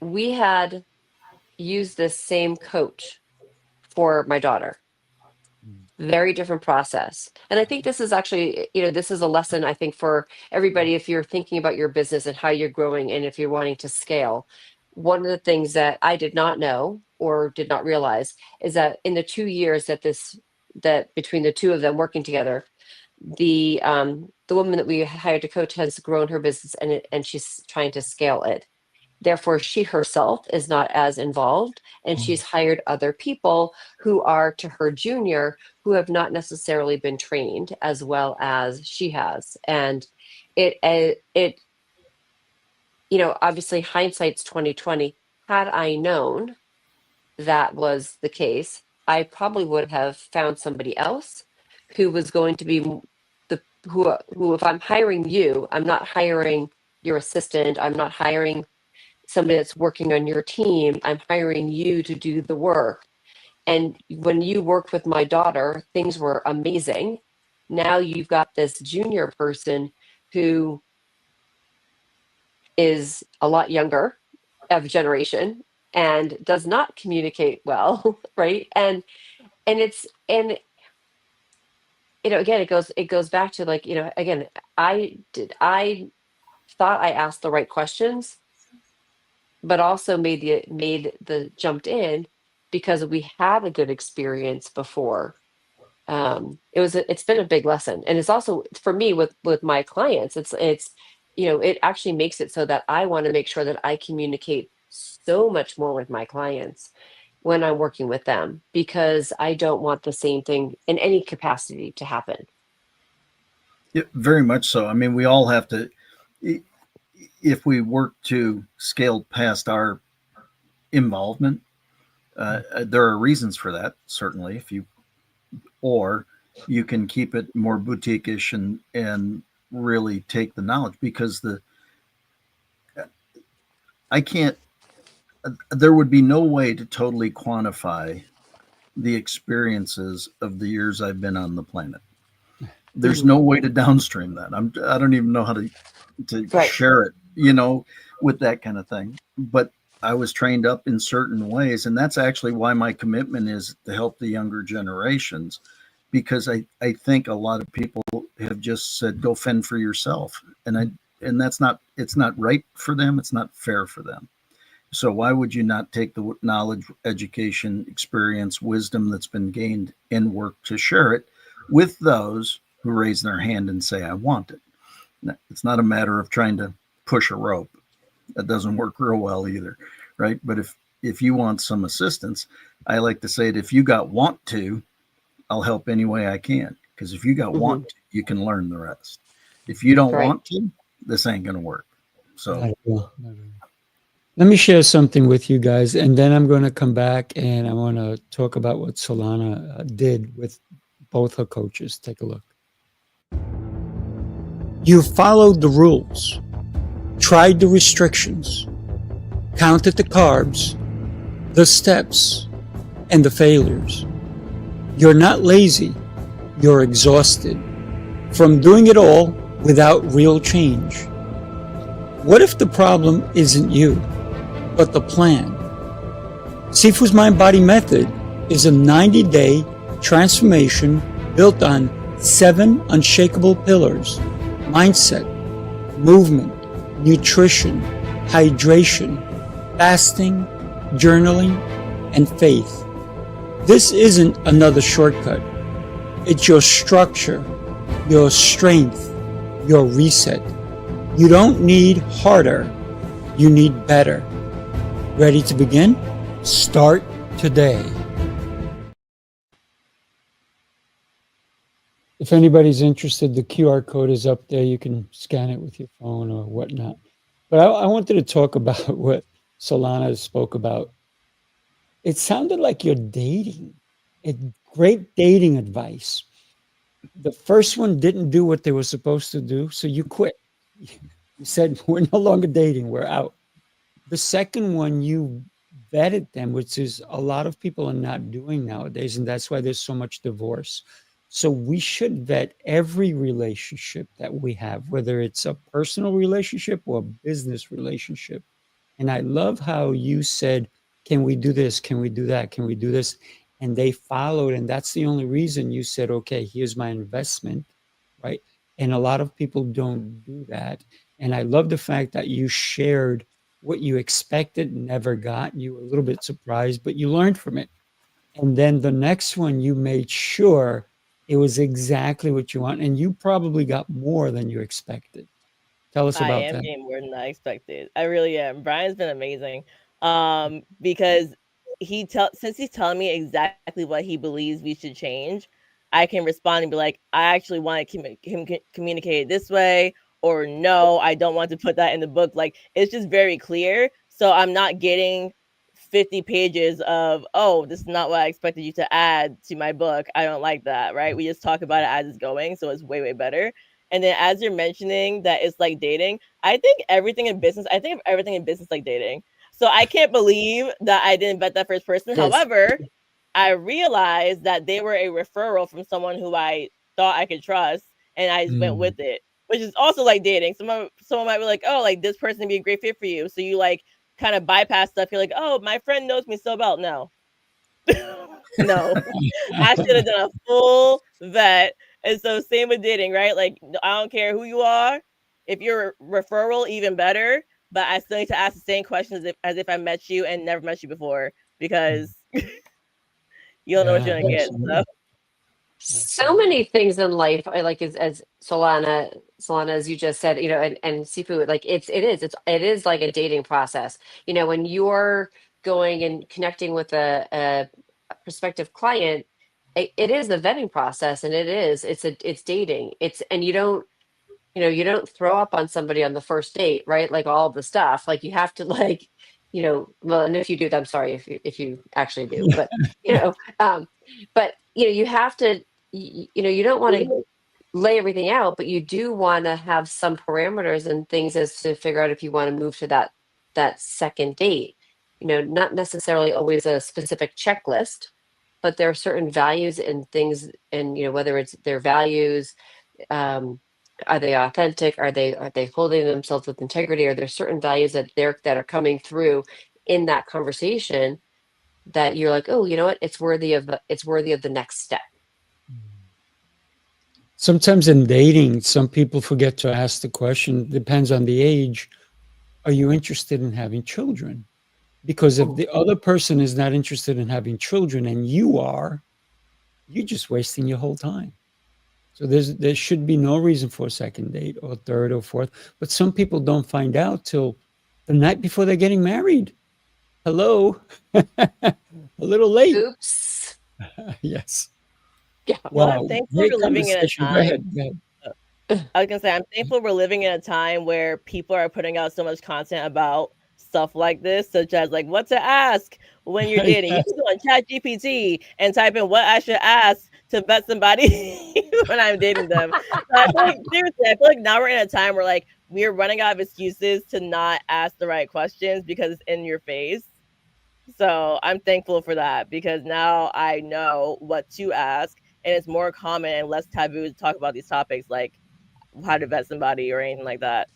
we had used this same coach for my daughter. Very different process. And I think this is actually, this is a lesson, I think, for everybody if you're thinking about your business and how you're growing and if you're wanting to scale. One of the things that I did not know or did not realize is that in the 2 years that between the two of them working together, the woman that we hired to coach has grown her business and she's trying to scale it. Therefore, she herself is not as involved, and she's hired other people who are to her junior, who have not necessarily been trained as well as she has. And it obviously hindsight's 2020. Had I known that was the case, I probably would have found somebody else who was going to be who if I'm hiring you, I'm not hiring your assistant, I'm not hiring somebody that's working on your team. I'm hiring you to do the work. And when you worked with my daughter, things were amazing. Now you've got this junior person who is a lot younger of generation and does not communicate well, right? And again, it goes back to like, again, I thought I asked the right questions, but also jumped in because we had a good experience before. It's been a big lesson, and it's also for me with my clients. It's it actually makes it so that I want to make sure that I communicate so much more with my clients when I'm working with them because I don't want the same thing in any capacity to happen. Yeah, very much so. I mean, we all have to. If we work to scale past our involvement, there are reasons for that, certainly. Or you can keep it more boutique-ish and really take the knowledge because I can't, there would be no way to totally quantify the experiences of the years I've been on the planet. There's no way to downstream that. I don't even know how to Right. share it, you know, with that kind of thing. But I was trained up in certain ways, and that's actually why my commitment is to help the younger generations, because I think a lot of people have just said, go fend for yourself. And that's not, it's not right for them. It's not fair for them. So why would you not take the knowledge, education, experience, wisdom that's been gained and work to share it with those who raise their hand and say, I want it? It's not a matter of trying to push a rope. That doesn't work real well either, right? But if you want some assistance, I like to say that if you got want to, I'll help any way I can. Because if you got want to, you can learn the rest. If you don't want to, this ain't going to work. So let me share something with you guys, and then I'm going to come back and I want to talk about what Solana did with both her coaches. Take a look. You followed the rules, tried the restrictions, counted the carbs, the steps, and the failures. You're not lazy, you're exhausted from doing it all without real change. What if the problem isn't you, but the plan? Sifu's Mind-Body Method is a 90-day transformation built on 7 unshakable pillars: mindset, movement, nutrition, hydration, fasting, journaling, and faith. This isn't another shortcut. It's your structure, your strength, your reset. You don't need harder, you need better. Ready to begin? Start today. If anybody's interested, the QR code is up there. You can scan it with your phone or whatnot. But I wanted to talk about what Solana spoke about. It sounded like you're dating. Great dating advice. The first one didn't do what they were supposed to do, so you quit. You said, we're no longer dating, we're out. The second one, you vetted them, which is a lot of people are not doing nowadays, and that's why there's so much divorce. So we should vet every relationship that we have, whether it's a personal relationship or a business relationship. And I love how you said, can we do this? Can we do that? Can we do this? And they followed. And that's the only reason you said, okay, here's my investment, right? And a lot of people don't do that. And I love the fact that you shared what you expected, never got. You were a little bit surprised, but you learned from it. And then the next one, you made sure it was exactly what you want. And you probably got more than you expected. Tell us about that. I am getting more than I expected. I really am. Brian's been amazing. Because since he's telling me exactly what he believes we should change, I can respond and be like, I actually want him communicate it this way, or no, I don't want to put that in the book. Like, it's just very clear. So I'm not getting 50 pages of, oh, this is not what I expected you to add to my book. I don't like that, right? We just talk about it as it's going. So it's way, way better. And then as you're mentioning that it's like dating, I think of everything in business like dating. So I can't believe that I didn't vet that first person. Yes. However, I realized that they were a referral from someone who I thought I could trust, and I just went with it, which is also like dating. Someone might be like, oh, like this person would be a great fit for you. So you like kind of bypass stuff. You're like, oh, my friend knows me so well. No. No. I should have done a full vet. And so same with dating, right? Like, I don't care who you are. If you're a referral, even better. But I still need to ask the same questions as if I met you and never met you before, because you don't know what you're going to get. So many things in life, I like, as Solana, as you just said, and Sifu, like it is like a dating process. When you're going and connecting with a prospective client, it is a vetting process, and it's dating. And you don't throw up on somebody on the first date, right? Like all the stuff, like you have to well, and if you do, I'm sorry if you actually do, but you have to, you don't want to lay everything out, but you do want to have some parameters and things as to figure out if you want to move to that that second date. Not necessarily always a specific checklist, but there are certain values and things, and whether it's their values, are they authentic? Are they holding themselves with integrity? Are there certain values that are coming through in that conversation that you're like, oh, you know what? It's worthy of the next step. Sometimes in dating, some people forget to ask the question, depends on the age, are you interested in having children? Because if the other person is not interested in having children and you are, you're just wasting your whole time. So there should be no reason for a second date or third or fourth. But some people don't find out till the night before they're getting married. Hello. A little late. Oops. Yes. Yeah. Well, Wow. I'm thankful Great we're living in a conversation. Go time. ahead. Go ahead. I was gonna say, I'm thankful we're living in a time where people are putting out so much content about stuff like this, such as like what to ask when you're dating. You Yes. can go on ChatGPT and type in what I should ask to vet somebody when I'm dating them. So I feel like, seriously, I feel like now we're in a time where like we're running out of excuses to not ask the right questions because it's in your face. So I'm thankful for that because now I know what to ask, and it's more common and less taboo to talk about these topics like how to vet somebody or anything like that.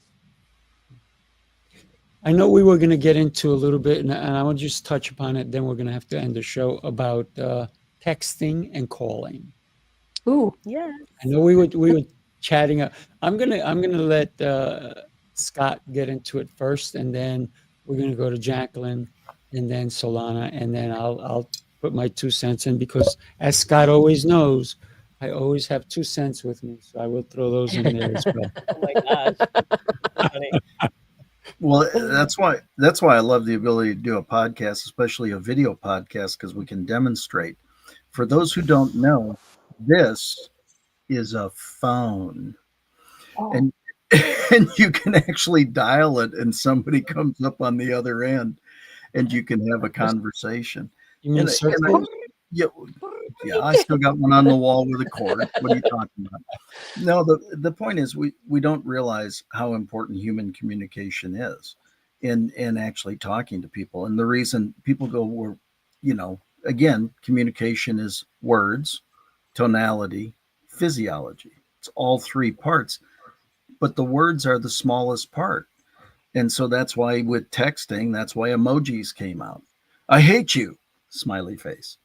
I know we were going to get into a little bit, and I will just touch upon it. Then we're going to have to end the show about texting and calling. Ooh. Yeah. I know we were chatting. I'm gonna let Scott get into it first, and then we're gonna go to Jaclyn, and then Solana, and then I'll put my 2 cents in because, as Scott always knows, I always have 2 cents with me, so I will throw those in there as well. Oh my gosh. That's funny. Well, that's why I love the ability to do a podcast, especially a video podcast, because we can demonstrate. For those who don't know, this is a phone, and and you can actually dial it, and somebody comes up on the other end, and you can have a conversation. You mean circle? Yeah, I still got one on the wall with a cord. What are you talking about? No, the point is we don't realize how important human communication is in actually talking to people. And the reason people go, well, again, communication is words, tonality, physiology. It's all 3 parts, but the words are the smallest part. And so that's why with texting, that's why emojis came out. I hate you, smiley face,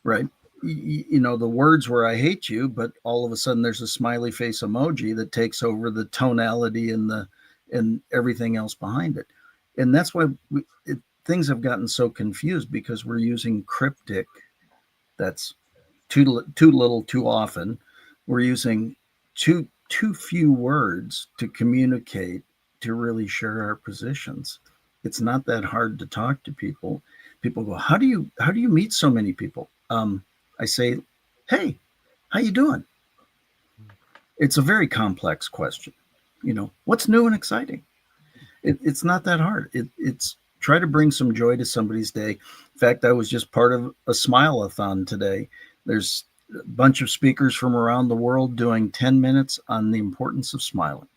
right? The words were I hate you, but all of a sudden there's a smiley face emoji that takes over the tonality and everything else behind it. And that's why things have gotten so confused because we're using cryptic. That's too little, too often. We're using too few words to communicate, to really share our positions. It's not that hard to talk to people. People go, how do you meet so many people? I say, hey, how you doing? It's a very complex question. What's new and exciting? It's not that hard. It's try to bring some joy to somebody's day. In fact, I was just part of a smile-a-thon today. There's a bunch of speakers from around the world doing 10 minutes on the importance of smiling.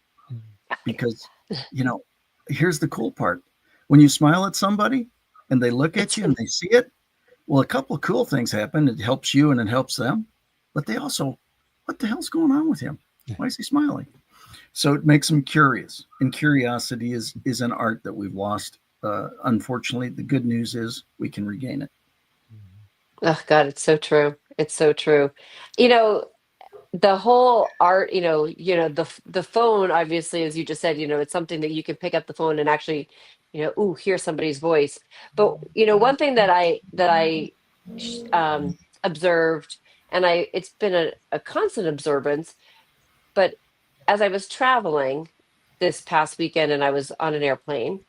Because, here's the cool part. When you smile at somebody and they look at you and they see it, well, a couple of cool things happen. It helps you and it helps them. But they also, what the hell's going on with him? Why is he smiling? So it makes them curious. And curiosity is an art that we've lost. Unfortunately, the good news is we can regain it. Oh, God, it's so true. It's so true. The whole art, the phone, obviously, as you just said, it's something that you can pick up the phone and actually, hear somebody's voice. But, one thing that I observed, and it's been a constant observance, but as I was traveling this past weekend and I was on an airplane,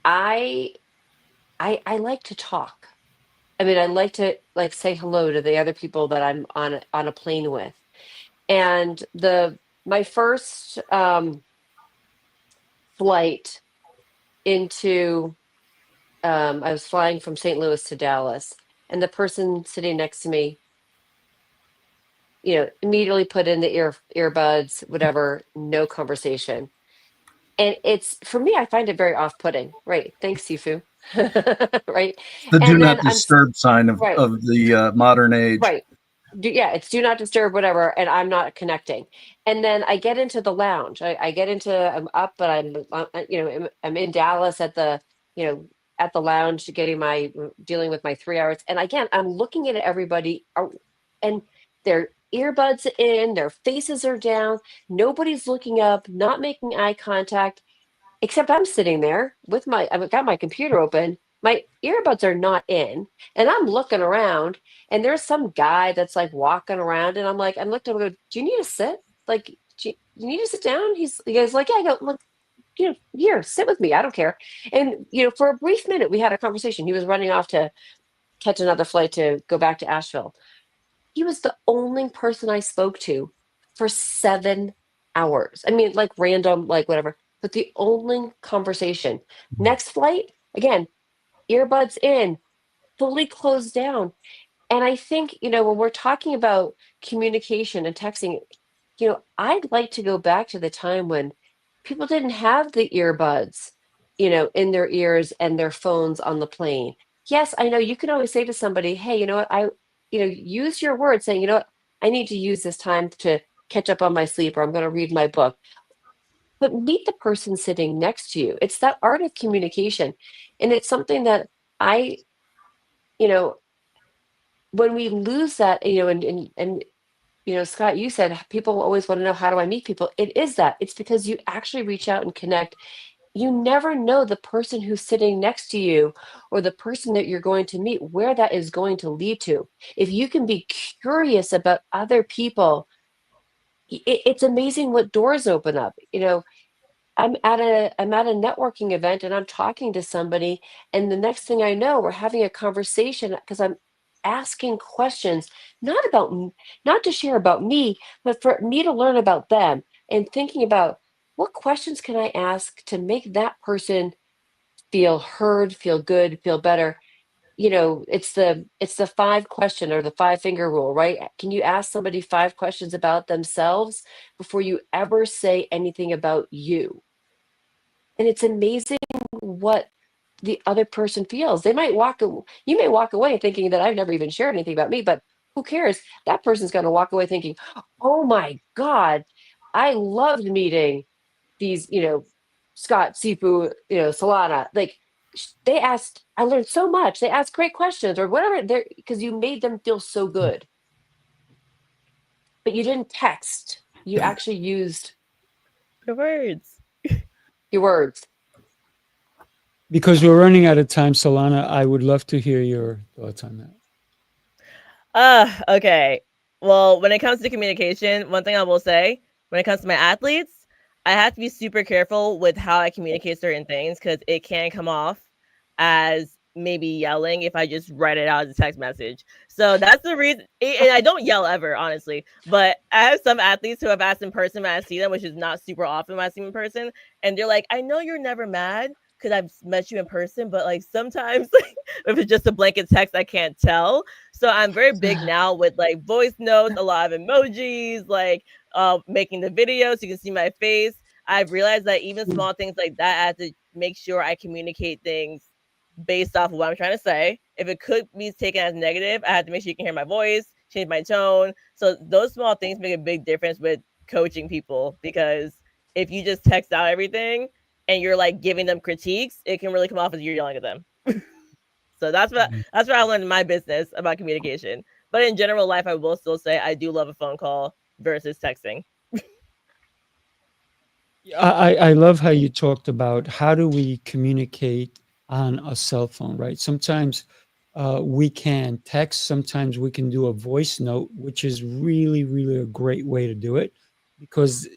I like to talk. I mean, I like to say hello to the other people that I'm on a plane with. And my first flight into I was flying from St. Louis to Dallas, and the person sitting next to me, immediately put in the earbuds, whatever, no conversation. And it's, for me, I find it very off-putting. Right. Thanks, Sifu. Right. The do And not then disturb sign of right, the modern age. right. Yeah, it's do not disturb, whatever, and I'm not connecting. And then I get into the lounge. I get into, I'm up, but I'm in Dallas at the, you know, at the lounge getting my, dealing with my 3 hours. And again, I'm looking at everybody and their earbuds in, their faces are down, nobody's looking up, not making eye contact. Except I'm sitting there with I've got my computer open, my earbuds are not in, and I'm looking around, and there's some guy that's like walking around, and I'm like, I'm looking at him, I go, do you need to sit? Like, you need to sit down? He goes like, yeah. I go, look, here, sit with me. I don't care. And for a brief minute, we had a conversation. He was running off to catch another flight to go back to Asheville. He was the only person I spoke to for 7 hours. I mean, like random, like whatever, but the only conversation. Next flight, again, earbuds in, fully closed down. And I think, when we're talking about communication and texting, I'd like to go back to the time when people didn't have the earbuds, in their ears and their phones on the plane. Yes, I know you can always say to somebody, hey, you know what, use your words saying, I need to use this time to catch up on my sleep, or I'm going to read my book. But meet the person sitting next to you. It's that art of communication. And it's something that I, when we lose that, Scott, you said people always want to know, how do I meet people? It is that. It's because you actually reach out and connect. You never know the person who's sitting next to you or the person that you're going to meet, where that is going to lead to. If you can be curious about other people, it's amazing what doors open up. I'm at a networking event and I'm talking to somebody, and the next thing I know, we're having a conversation because I'm asking questions, not to share about me, but for me to learn about them, and thinking about what questions can I ask to make that person feel heard, feel good, feel better. It's the 5 question or the 5 finger rule, right? Can you ask somebody 5 questions about themselves before you ever say anything about you? And it's amazing what the other person feels. You may walk away thinking that I've never even shared anything about me, but who cares? That person's going to walk away thinking, oh my God, I loved meeting these, Scott, Sifu, Solana. Like, I learned so much. They asked great questions or whatever, because you made them feel so good. But you didn't text. You actually used your words. Your words. Because we're running out of time, Solana, I would love to hear your thoughts on that. Okay. Well, when it comes to communication, one thing I will say, when it comes to my athletes, I have to be super careful with how I communicate certain things, because it can come off as maybe yelling if I just write it out as a text message. So that's the reason. And I don't yell ever, honestly. But I have some athletes who I've asked in person when I see them, which is not super often when I see them in person. And they're like, I know you're never mad because I've met you in person, but like sometimes if it's just a blanket text, I can't tell. So I'm very big now with like voice notes, a lot of emojis, like making the video so you can see my face. I've realized that even small things like that, I have to make sure I communicate things based off of what I'm trying to say. If it could be taken as negative, I have to make sure you can hear my voice, change my tone. So those small things make a big difference with coaching people, because if you just text out everything and you're like giving them critiques, it can really come off as you're yelling at them. So that's what I learned in my business about communication. But in general life, I will still say I do love a phone call versus texting. I love how you talked about how do we communicate on a cell phone, right? Sometimes we can text, sometimes we can do a voice note, which is really, really a great way to do it because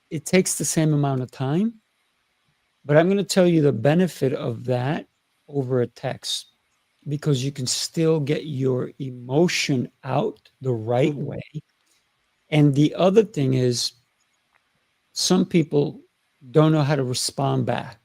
it takes the same amount of time. But I'm going to tell you the benefit of that over a text, because you can still get your emotion out the right way. And the other thing is, some people don't know how to respond back.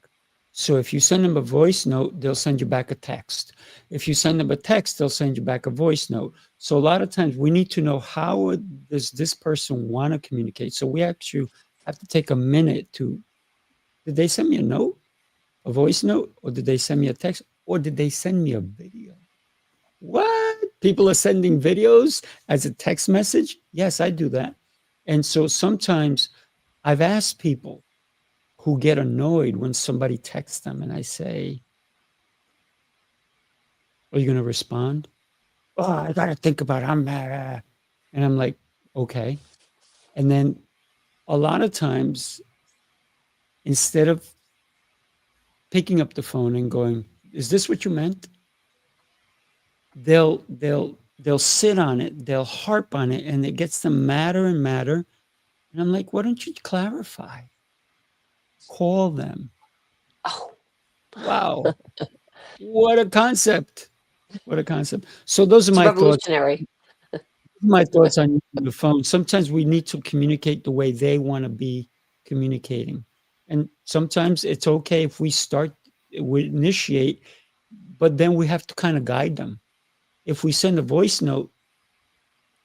So if you send them a voice note, they'll send you back a text. If you send them a text, they'll send you back a voice note. So a lot of times we need to know, how does this person want to communicate? So we actually have to take a minute to Did they send me a note, a voice note, or did they send me a text, or did they send me a video? What? People are sending videos as a text message? Yes, I do that. And so sometimes I've asked people who get annoyed when somebody texts them and I say, are you going to respond? Oh, I got to think about it. I'm mad. And I'm like, okay. And then a lot of times, instead of picking up the phone and going, is this what you meant? They'll sit on it, they'll harp on it, and it gets them madder and madder. And I'm like, why don't you clarify? Call them. Oh, wow. What a concept. What a concept. So those are my thoughts. Revolutionary. My thoughts on the phone. Sometimes we need to communicate the way they want to be communicating. And sometimes it's okay if we initiate, but then we have to kind of guide them. If we send a voice note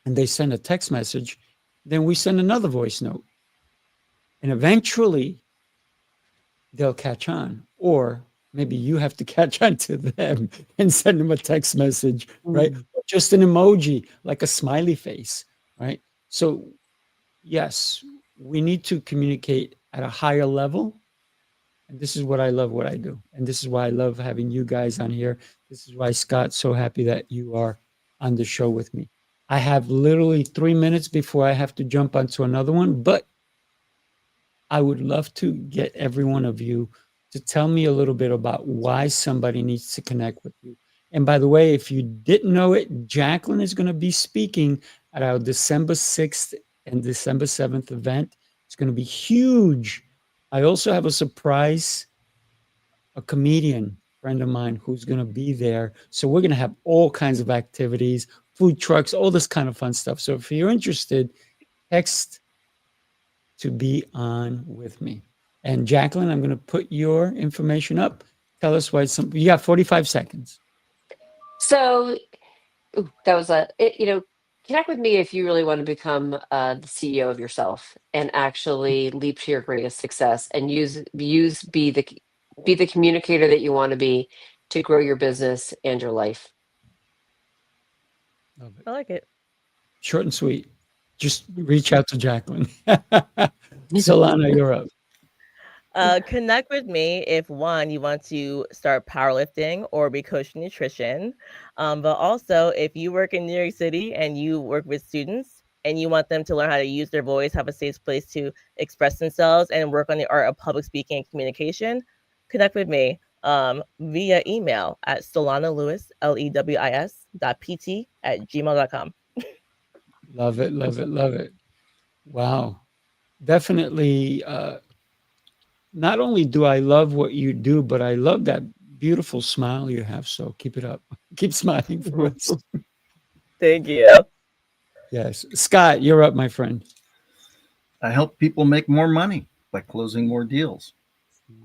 and they send a text message, then we send another voice note. And eventually they'll catch on. Or maybe you have to catch on to them and send them a text message, right? Just an emoji, like a smiley face, right? So yes, we need to communicate at a higher level. And this is what I love what I do. And this is why I love having you guys on here. This is why, Scott, so happy that you are on the show with me. I have literally 3 minutes before I have to jump onto another one, but I would love to get every one of you to tell me a little bit about why somebody needs to connect with you. And by the way, if you didn't know it, Jaclyn is going to be speaking at our December 6th and December 7th event. It's going to be huge. I also have a surprise, a comedian friend of mine who's going to be there. So we're going to have all kinds of activities, food trucks, all this kind of fun stuff. So if you're interested, text to be on with me. And Jaclyn, I'm going to put your information up. Tell us why you got 45 seconds. So that was connect with me if you really want to become the CEO of yourself and actually leap to your greatest success and be the communicator that you want to be to grow your business and your life. Love it. I like it. Short and sweet. Just reach out to Jaclyn. Solana, you're up. Connect with me if one, you want to start powerlifting or be coached in nutrition. But also if you work in New York City and you work with students and you want them to learn how to use their voice, have a safe place to express themselves and work on the art of public speaking and communication, connect with me via email at Solana Lewis, LEWIS.pt@gmail.com. Love it, love it, love it. Wow. Definitely. Not only do I love what you do, but I love that beautiful smile you have. So keep it up. Keep smiling for us. Thank you. Yes. Scott, you're up, my friend. I help people make more money by closing more deals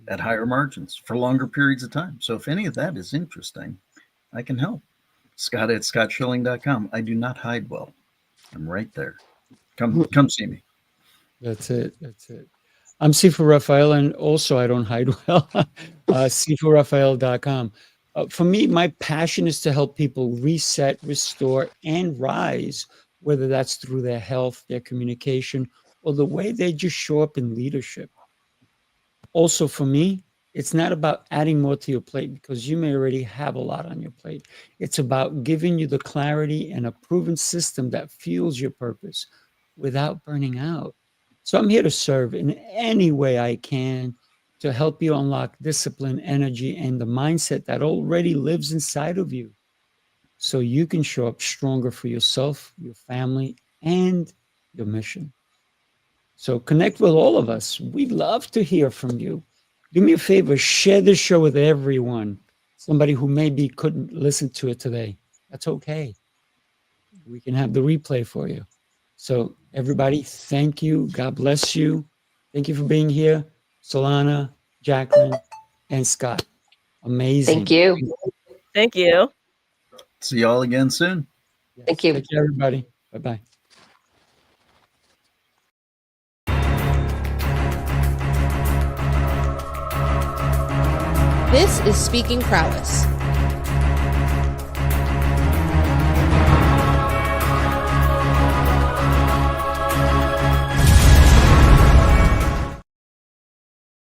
at higher margins for longer periods of time. So if any of that is interesting, I can help. Scott at scottschilling.com. I do not hide well. I'm right there. Come see me. That's it. That's it. I'm Sifu Rafael, and also I don't hide well. SifuRafael.com. For me, my passion is to help people reset, restore, and rise, whether that's through their health, their communication, or the way they just show up in leadership. Also, for me, it's not about adding more to your plate because you may already have a lot on your plate. It's about giving you the clarity and a proven system that fuels your purpose without burning out. So I'm here to serve in any way I can to help you unlock discipline, energy, and the mindset that already lives inside of you so you can show up stronger for yourself, your family, and your mission. So connect with all of us. We'd love to hear from you. Do me a favor, share this show with everyone. Somebody who maybe couldn't listen to it today. That's okay. We can have the replay for you. So everybody, thank you. God bless you. Thank you for being here. Solana, Jaclyn, and Scott. Amazing. Thank you. Thank you. See y'all again soon. Yes. Thank you. Take care, everybody. Bye-bye. This is Speaking Prowess,